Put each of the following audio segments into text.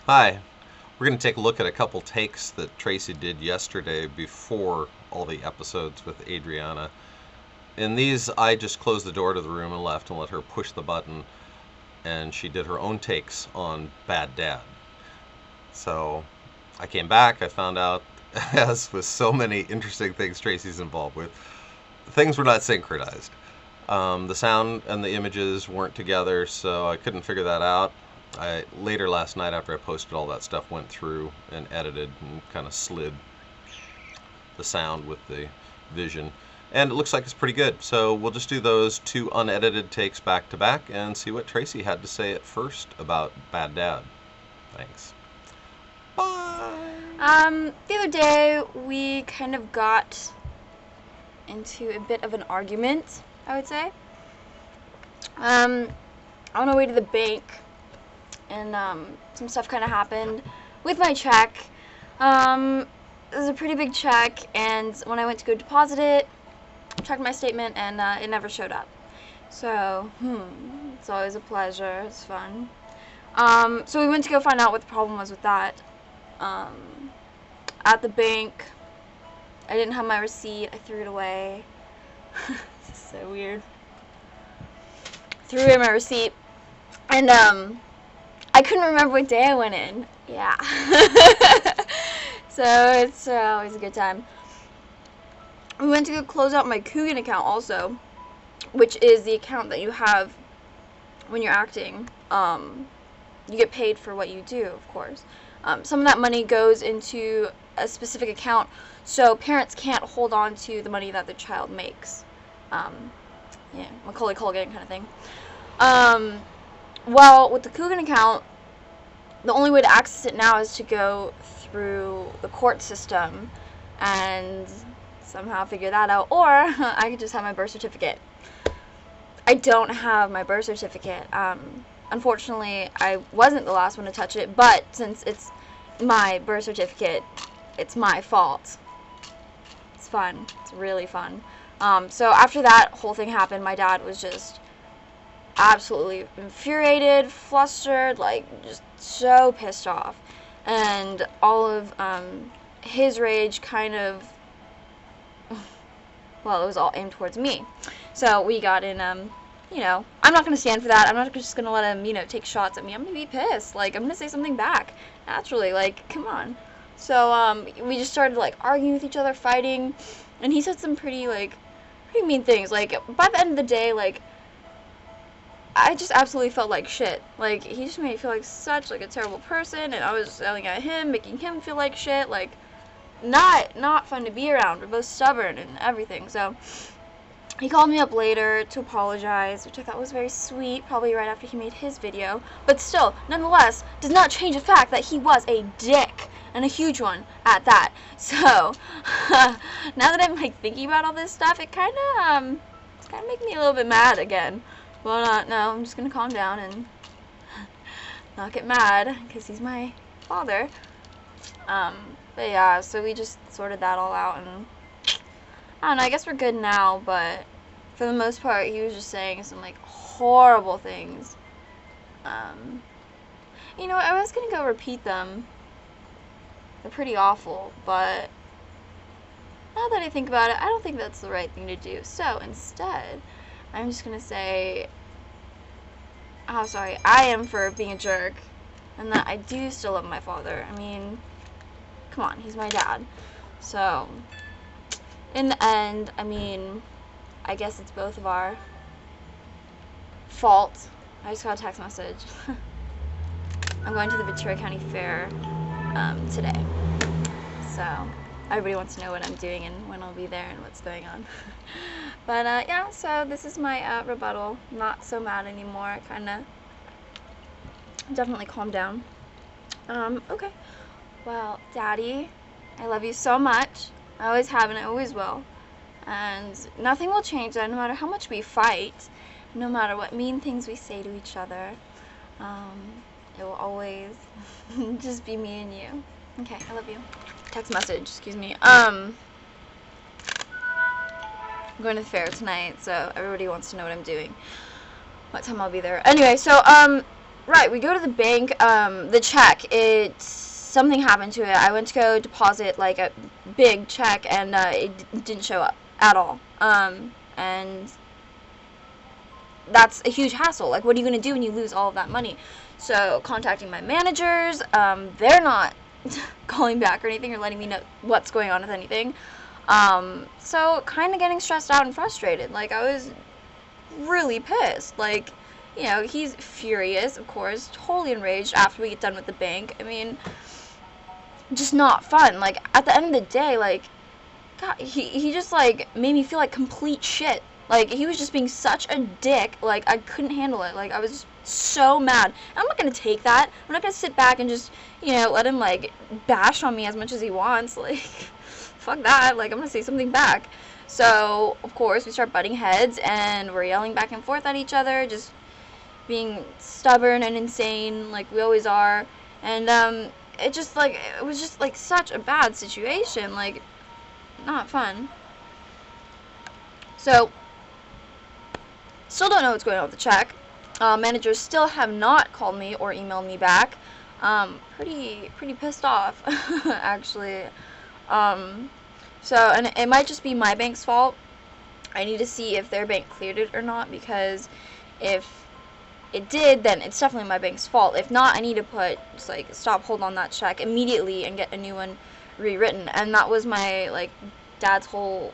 Hi. We're going to take a look at a couple takes that Tracy did yesterday before all the episodes with Adriana. In these, I just closed the door to the room and left and let her push the button, and she did her own takes on Bad Dad. So I came back, I found out, as with so many interesting things Tracy's involved with, things were not synchronized. The sound and the images weren't together, so I couldn't figure that out. Later last night, after I posted all that stuff, went through and edited and kind of slid the sound with the vision, and it looks like it's pretty good. So we'll just do those two unedited takes back to back and see what Tracy had to say at first about Bad Dad. Thanks. Bye. The other day we kind of got into a bit of an argument, I would say. On our way to the bank, and some stuff kind of happened with my check. It was a pretty big check, and when I went to go deposit it, checked my statement, and it never showed up. So, it's always a pleasure. It's fun. So we went to go find out what the problem was with that. At the bank, I didn't have my receipt. I threw it away. This is so weird. Threw away my receipt, and I couldn't remember what day I went in. Yeah. So it's always a good time. We went to go close out my Coogan account also, which is the account that you have when you're acting. You get paid for what you do, of course. Some of that money goes into a specific account, so parents can't hold on to the money that their child makes. Yeah, Macaulay Culkin kind of thing. Well, with the Coogan account, the only way to access it now is to go through the court system and somehow figure that out, or I could just have my birth certificate. I don't have my birth certificate. Unfortunately, I wasn't the last one to touch it, but since it's my birth certificate, it's my fault. It's fun. It's really fun. So after that whole thing happened, my dad was just absolutely infuriated, flustered, like just so pissed off. And all of his rage kind of, well, it was all aimed towards me. So we got in, you know, I'm not going to stand for that. I'm not just going to let him, you know, take shots at me. I'm going to be pissed. Like, I'm going to say something back. Naturally, like, come on. So, we just started, like, arguing with each other, fighting. And he said some pretty mean things. Like, by the end of the day, like, I just absolutely felt like shit. Like, he just made me feel like such, like, a terrible person. And I was yelling at him, making him feel like shit. Like, not fun to be around. We're both stubborn and everything. So he called me up later to apologize, which I thought was very sweet, probably right after he made his video. But still, nonetheless, does not change the fact that he was a dick, and a huge one at that. So, now that I'm, like, thinking about all this stuff, it kind of making me a little bit mad again. Well, no, I'm just gonna calm down and not get mad, because he's my father. But yeah, so we just sorted that all out, and I don't know, I guess we're good now, but for the most part, he was just saying some, like, horrible things. You know, I was gonna go repeat them. They're pretty awful, but now that I think about it, I don't think that's the right thing to do. So, instead, I'm just gonna say how sorry I am for being a jerk, and that I do still love my father. I mean, come on, he's my dad. So, in the end, I mean, I guess it's both of our fault. I just got a text message. I'm going to the Ventura County Fair today. So, everybody wants to know what I'm doing and when I'll be there and what's going on. But, yeah, so this is my rebuttal. Not so mad anymore. Kind of definitely calmed down. Okay. Well, Daddy, I love you so much. I always have and I always will. And nothing will change that, no matter how much we fight, no matter what mean things we say to each other. It will always just be me and you. Okay, I love you. Text message, excuse me. I'm going to the fair tonight, so everybody wants to know what I'm doing. What time I'll be there. Anyway, so, right, we go to the bank. The check, something happened to it. I went to go deposit like a big check, and it didn't show up at all. And that's a huge hassle. Like, what are you going to do when you lose all of that money? So, contacting my managers, they're not calling back or anything or letting me know what's going on with anything. So, kind of getting stressed out and frustrated. Like, I was really pissed. Like, you know, he's furious, of course, totally enraged after we get done with the bank. I mean, just not fun. Like, at the end of the day, like, God, he just, like, made me feel like complete shit. Like, he was just being such a dick. Like, I couldn't handle it. Like, I was just so mad. I'm not gonna take that. I'm not gonna sit back and just, you know, let him, like, bash on me as much as he wants. Like, fuck that. Like, I'm gonna say something back. So, of course, we start butting heads, and we're yelling back and forth at each other, just being stubborn and insane, like we always are. And, it was just, like, such a bad situation. Like, not fun. So, still don't know what's going on with the check. Managers still have not called me or emailed me back. Pretty pissed off, actually. So, and it might just be my bank's fault. I need to see if their bank cleared it or not, because if it did, then it's definitely my bank's fault. If not, I need to just like, stop hold on that check immediately and get a new one rewritten. And that was my, like, dad's whole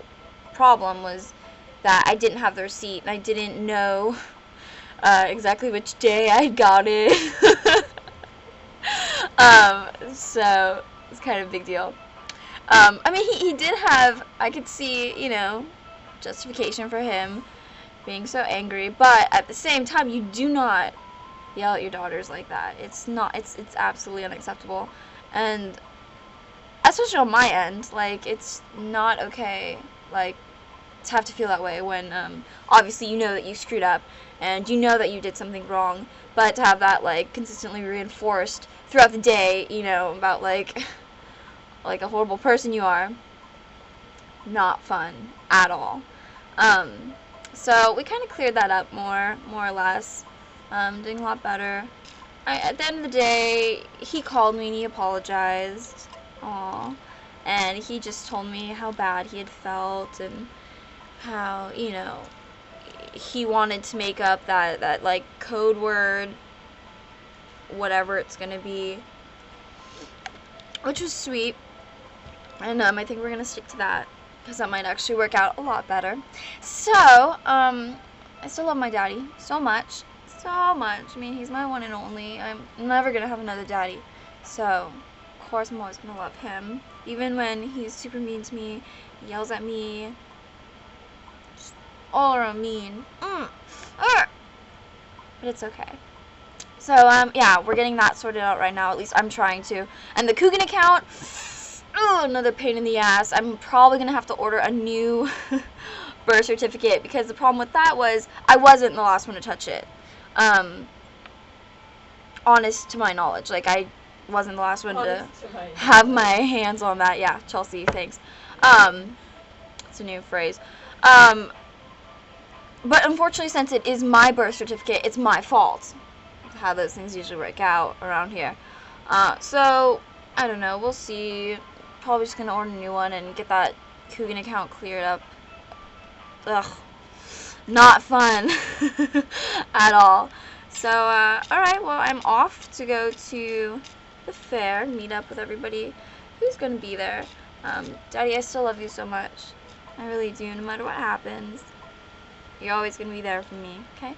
problem, was that I didn't have the receipt, and I didn't know exactly which day I got it. So it's kind of a big deal. I mean, he did have, I could see, you know, justification for him being so angry, but at the same time, you do not yell at your daughters like that. It's absolutely unacceptable. And especially on my end, like, it's not okay, like, to have to feel that way when, obviously you know that you screwed up, and you know that you did something wrong, but to have that, like, consistently reinforced throughout the day, you know, about, like a horrible person you are, not fun at all. So we kind of cleared that up more or less, doing a lot better. At the end of the day, he called me and he apologized, aww, and he just told me how bad he had felt, and how, you know, he wanted to make up that like, code word, whatever it's gonna be, which was sweet. And I think we're gonna stick to that, because that might actually work out a lot better. So, I still love my daddy so much. I mean, he's my one and only. I'm never gonna have another daddy. So, of course, I'm always gonna love him. Even when he's super mean to me, he yells at me, just all around mean. But it's okay. So, yeah, we're getting that sorted out right now. At least I'm trying to. And the Coogan account, another pain in the ass. I'm probably going to have to order a new birth certificate, because the problem with that was I wasn't the last one to touch it. Honest to my knowledge. Like, I wasn't the last one to have my hands on that. Yeah, Chelsea, thanks. It's a new phrase. But unfortunately, since it is my birth certificate, it's my fault. How those things usually work out around here. So, I don't know. We'll see. Probably just gonna order a new one and get that Coogan account cleared up. Ugh. Not fun. At all. So, alright, well, I'm off to go to the fair, meet up with everybody who's gonna be there. Daddy, I still love you so much. I really do, no matter what happens. You're always gonna be there for me, okay?